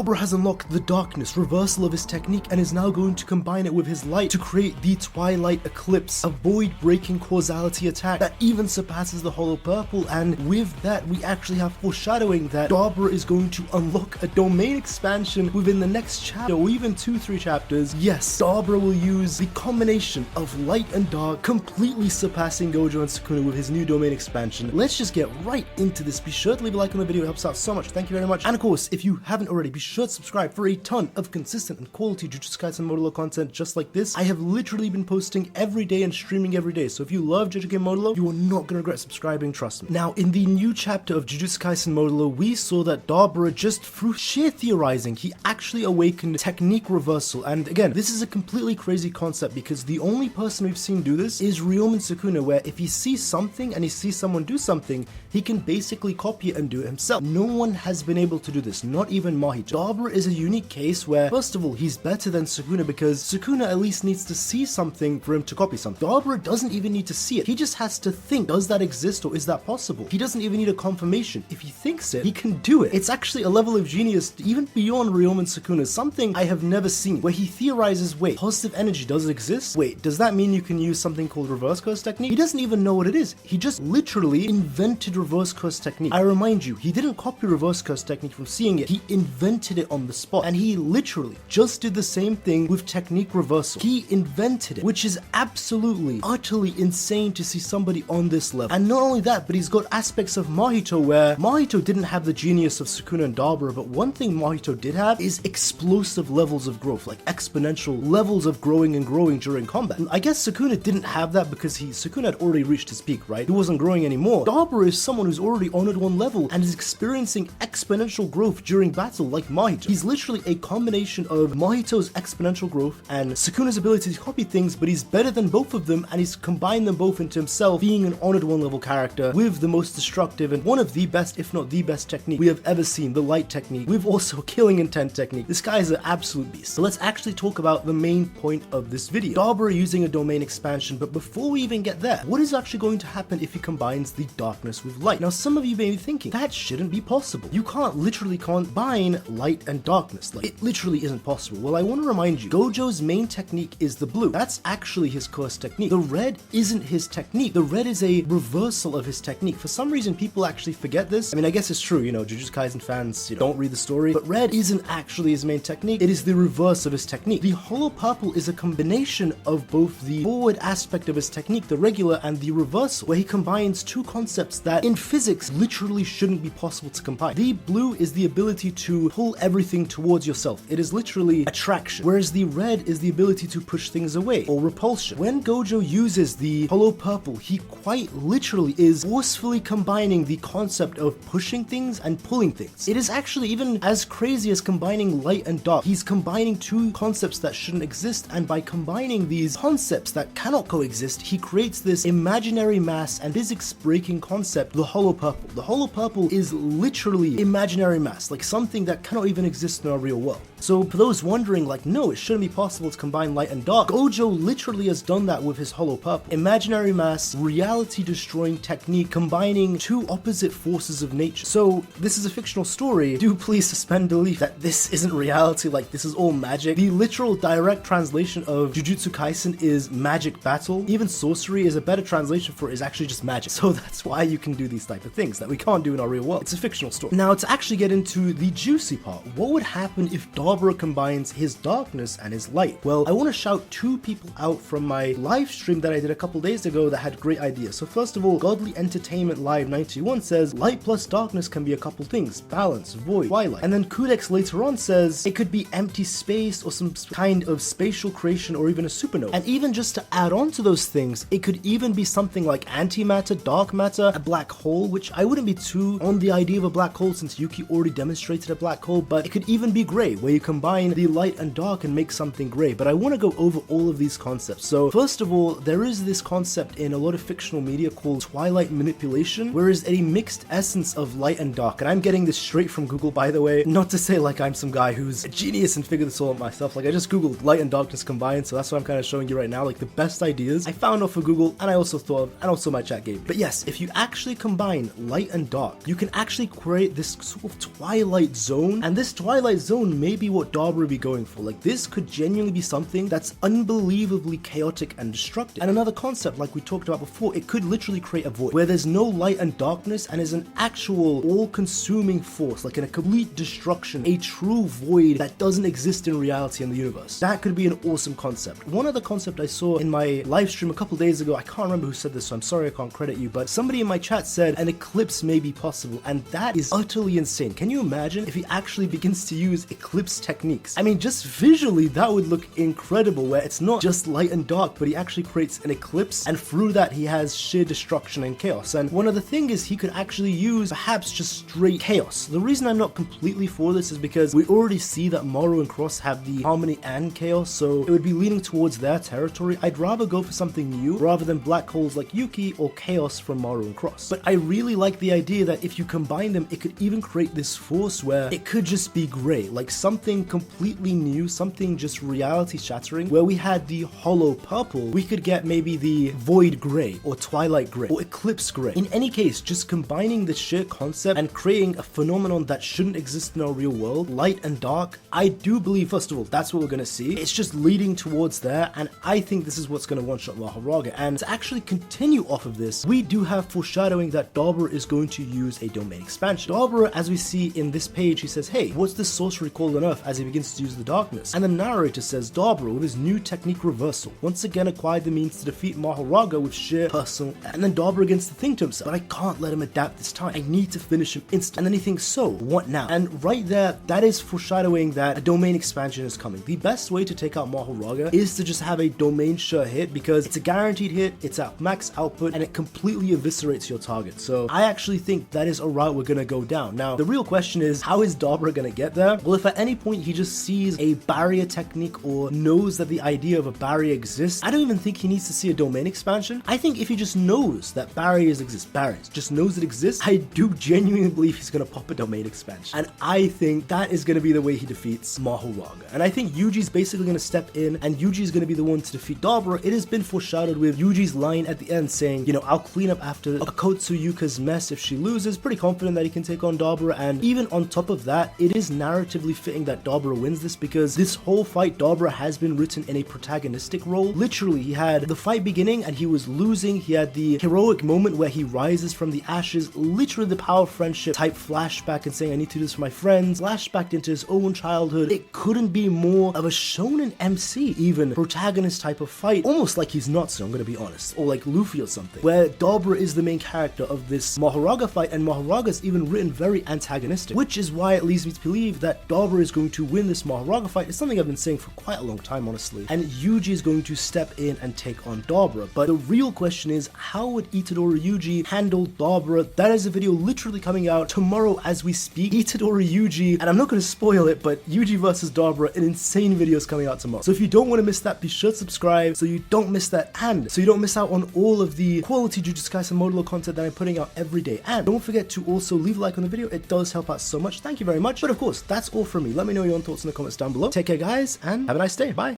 Dabura has unlocked the darkness reversal of his technique and is now going to combine it with his light to create the Twilight Eclipse, a void-breaking causality attack that even surpasses the Hollow Purple. And with that, we actually have foreshadowing that Dabura is going to unlock a domain expansion within the next chapter, or even 2-3 chapters. Yes, Dabura will use the combination of light and dark, completely surpassing Gojo and Sukuna with his new domain expansion. Let's just get right into this. Be sure to leave a like on the video, it helps out so much. Thank you very much. And of course, if you haven't already, be sure to subscribe for a ton of consistent and quality Jujutsu Kaisen Modulo content just like this. I have literally been posting every day and streaming every day, so if you love JJK Modulo, you are not going to regret subscribing, trust me. Now, in the new chapter of Jujutsu Kaisen Modulo, we saw that Dabura, just through sheer theorizing, he actually awakened technique reversal. And again, this is a completely crazy concept because the only person we've seen do this is Ryomen Sukuna, where if he sees something and he sees someone do something, he can basically copy it and do it himself. No one has been able to do this, not even Mahito. Dabura is a unique case where, first of all, he's better than Sukuna because Sukuna at least needs to see something for him to copy something. Dabura doesn't even need to see it. He just has to think, does that exist or is that possible? He doesn't even need a confirmation. If he thinks it, he can do it. It's actually a level of genius even beyond Ryomen Sukuna, something I have never seen, where he theorizes, wait, positive energy does it exist? Wait, does that mean you can use something called reverse curse technique? He doesn't even know what it is. He just literally invented reverse curse technique. I remind you, he didn't copy reverse curse technique from seeing it. He invented it on the spot, and he literally just did the same thing with technique reversal. He invented it, which is absolutely, utterly insane to see somebody on this level. And not only that, but he's got aspects of Mahito where Mahito didn't have the genius of Sukuna and Dabura, but one thing Mahito did have is explosive levels of growth, like exponential levels of growing and growing during combat. I guess Sukuna didn't have that because Sukuna had already reached his peak, right? He wasn't growing anymore. Dabura is someone who's already Honoured One level and is experiencing exponential growth during battle like Mahito. He's literally a combination of Mahito's exponential growth and Sukuna's ability to copy things, but he's better than both of them, and he's combined them both into himself, being an Honoured One level character with the most destructive and one of the best, if not the best technique we have ever seen, the light technique, with also killing intent technique. This guy is an absolute beast. So let's actually talk about the main point of this video. Dabura using a domain expansion, but before we even get there, what is actually going to happen if he combines the darkness with light? Now, some of you may be thinking, that shouldn't be possible. You can't literally combine light and darkness. Like, it literally isn't possible. Well, I want to remind you, Gojo's main technique is the blue. That's actually his curse technique. The red isn't his technique. The red is a reversal of his technique. For some reason, people actually forget this. I mean, I guess it's true, you know, Jujutsu Kaisen fans, don't read the story, but red isn't actually his main technique. It is the reverse of his technique. The Hollow Purple is a combination of both the forward aspect of his technique, the regular, and the reversal, where he combines two concepts that in physics literally shouldn't be possible to combine. The blue is the ability to pull everything towards yourself. It is literally attraction, whereas the red is the ability to push things away, or repulsion. When Gojo uses the Hollow Purple, he quite literally is forcefully combining the concept of pushing things and pulling things. It is actually even as crazy as combining light and dark. He's combining two concepts that shouldn't exist, and by combining these concepts that cannot coexist, he creates this imaginary mass and physics-breaking concept, the Hollow Purple. The Hollow Purple is literally imaginary mass, like something that cannot even exist in our real world. So for those wondering, like, no, it shouldn't be possible to combine light and dark, Gojo literally has done that with his Hollow Purple. Imaginary mass, reality-destroying technique, combining two opposite forces of nature. So this is a fictional story. Do please suspend belief that this isn't reality, like this is all magic. The literal direct translation of Jujutsu Kaisen is magic battle. Even sorcery is a better translation for it, is actually just magic. So that's why you can do these type of things that we can't do in our real world. It's a fictional story. Now, to actually get into the juicy part, what would happen if Dabura combines his darkness and his light? Well, I want to shout two people out from my live stream that I did a couple days ago that had great ideas. So first of all, Godly Entertainment Live 91 says, light plus darkness can be a couple things, balance, void, twilight. And then Kudex later on says, it could be empty space or some kind of spatial creation or even a supernova. And even just to add on to those things, it could even be something like antimatter, dark matter, a black hole, which I wouldn't be too on the idea of a black hole since Yuki already demonstrated a black hole, but it could even be gray, where you combine the light and dark and make something gray. But I want to go over all of these concepts. So first of all, there is this concept in a lot of fictional media called Twilight manipulation, where is a mixed essence of light and dark. And I'm getting this straight from Google, by the way, not to say like I'm some guy who's a genius and figured this all out myself. Like, I just googled light and darkness combined, so that's what I'm kind of showing you right now, like the best ideas I found off of Google and I also thought of, and also my chat gave me. But yes, if you actually combine light and dark, you can actually create this sort of twilight zone, And this Twilight Zone may be what Dabura would be going for. Like, this could genuinely be something that's unbelievably chaotic and destructive. And another concept, like we talked about before, it could literally create a void where there's no light and darkness and is an actual all-consuming force, like in a complete destruction, a true void that doesn't exist in reality in the universe. That could be an awesome concept. One other concept I saw in my live stream a couple days ago, I can't remember who said this, so I'm sorry I can't credit you, but somebody in my chat said an eclipse may be possible, and that is utterly insane. Can you imagine if he actually begins to use eclipse techniques? I mean, just visually that would look incredible, where it's not just light and dark, but he actually creates an eclipse, and through that he has sheer destruction and chaos. And one other thing is he could actually use perhaps just straight chaos. The reason I'm not completely for this is because we already see that Maru and Cross have the harmony and chaos, so it would be leaning towards their territory. I'd rather go for something new rather than black holes like Yuki or chaos from Maru and Cross. But I really like the idea that if you combine them, it could even create this force where it could just be gray, like something completely new, something just reality shattering. Where we had the hollow purple, we could get maybe the void gray or twilight gray or eclipse gray. In any case, just combining the sheer concept and creating a phenomenon that shouldn't exist in our real world, light and dark, I do believe, first of all, that's what we're gonna see. It's just leading towards there, and I think this is what's gonna one-shot Mahoraga. And to actually continue off of this, we do have foreshadowing that Dabura is going to use a domain expansion. Dabura, as we see in this page, he says, hey, what's this sorcery called on Earth, as he begins to use the darkness. And the narrator says, Dabura, with his new technique reversal, once again acquired the means to defeat Mahoraga with sheer personal. And then Dabura begins to think to himself, but I can't let him adapt this time. I need to finish him instant. And then he thinks, so what now? And right there, that is foreshadowing that a domain expansion is coming. The best way to take out Mahoraga is to just have a domain sure hit, because it's a guaranteed hit, it's at max output, and it completely eviscerates your target. So I actually think that is a route we're gonna go down. Now, the real question is, how is Dabura gonna get there? Well, if at any point he just sees a barrier technique or knows that the idea of a barrier exists, I don't even think he needs to see a domain expansion. I think if he just knows that barriers exist, just knows it exists, I do genuinely believe he's gonna pop a domain expansion. And I think that is gonna be the way he defeats Mahoraga. And I think Yuji's basically gonna step in, and Yuji's gonna be the one to defeat Dabura. It has been foreshadowed with Yuji's line at the end saying, you know, I'll clean up after Akutsu's mess if she loses. Pretty confident that he can take on Dabura. And even on top of that, it is narratively fitting that Dabura wins this, because this whole fight, Dabura has been written in a protagonistic role. Literally, he had the fight beginning and he was losing. He had the heroic moment where he rises from the ashes, literally the power of friendship type flashback and saying, I need to do this for my friends, flashback into his own childhood. It couldn't be more of a shonen MC, even protagonist type of fight, almost like he's not, so I'm gonna be honest, or like Luffy or something, where Dabura is the main character of this Mahoraga fight, and Mahoraga's even written very antagonistic, which is why it leads me to believe that Dabura is going to win this Mahoraga fight. It's something I've been saying for quite a long time, honestly, and Yuji is going to step in and take on Dabura. But the real question is, how would Itadori Yuji handle Dabura? That is a video literally coming out tomorrow as we speak. Itadori Yuji, and I'm not going to spoil it, but Yuji versus Dabura, an insane video is coming out tomorrow. So if you don't want to miss that, be sure to subscribe so you don't miss that, and so you don't miss out on all of the quality Jujutsu Kaisen Modulo content that I'm putting out every day. And don't forget to also leave a like on the video, it does help out so much. Thank you very much. But of course, that's all from me. Let me know your own thoughts in the comments down below. Take care, guys, and have a nice day. Bye.